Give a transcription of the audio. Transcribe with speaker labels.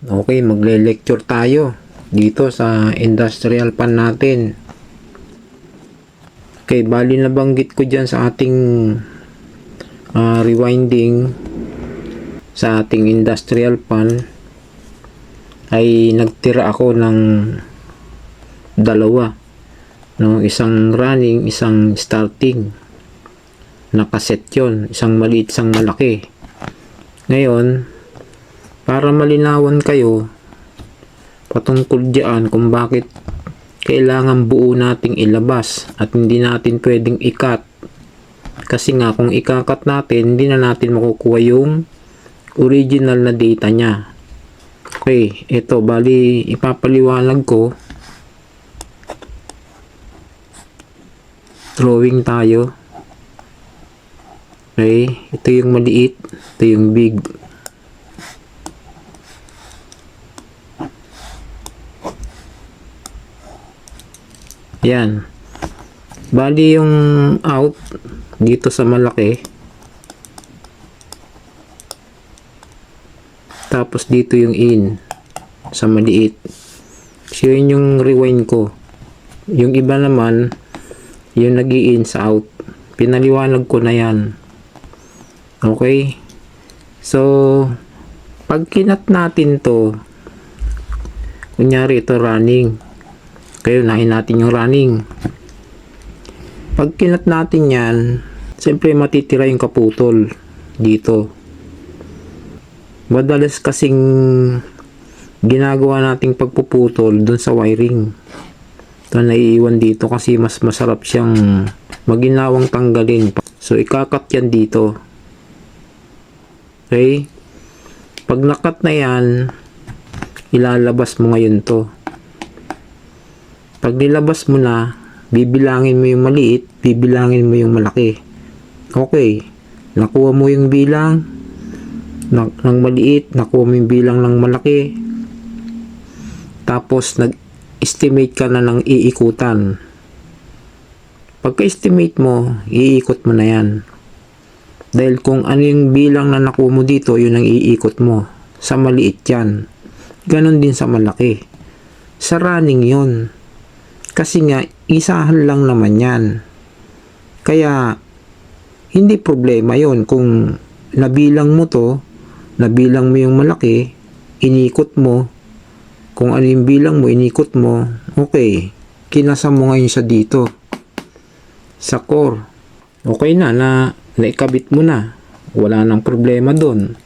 Speaker 1: Okay, magle-lecture tayo dito sa industrial pan natin. Okay, bali nabanggit ko dyan sa ating rewinding sa ating industrial pan ay nagtira ako ng dalawa, no? Isang running, isang starting. Nakaset yon, isang maliit, isang malaki. Ngayon, para malinawan kayo patungkol diyan kung bakit kailangan buo nating ilabas at hindi natin pwedeng i-cut, kasi nga kung i-cut natin, hindi na natin makukuha yung original na data nya. Okay, ito bali ipapaliwanag ko. Drawing tayo. Okay, ito yung maliit, ito yung big. Yan. Bali yung out dito sa malaki. Tapos dito yung in sa maliit. So yun yung rewind ko. Yung iba naman, yung nag-i-in sa out. Pinaliwanag ko na yan. Okay? So, pag kinat natin to, kunyari ito running. Kayo, nahin natin yung running. Pag kinat natin yan, siyempre matitira yung kaputol dito. Madalas kasing ginagawa nating pagpuputol dun sa wiring. Ito naiiwan dito kasi mas masarap siyang maginawang tanggalin. So, ikakat yan dito. Okay? Pag nakat na yan, ilalabas mo ngayon to. Pag nilabas mo na, bibilangin mo yung maliit, bibilangin mo yung malaki. Okay. Nakuha mo yung bilang ng maliit, nakuha mo yung bilang ng malaki. Tapos, nag-estimate ka na ng iikutan. Pagka-estimate mo, iikot mo na yan. Dahil kung ano yung bilang na nakuha mo dito, yun ang iikot mo. Sa maliit yan. Ganon din sa malaki. Sa running yun. Kasi nga, isahan lang naman yan. Kaya, hindi problema yon kung nabilang mo to, nabilang mo yung malaki, inikot mo, kung ano yung bilang mo, inikot mo, okay, kinasa mo ngayon siya dito, sa core. Okay na, naikabit mo na. Wala nang problema doon.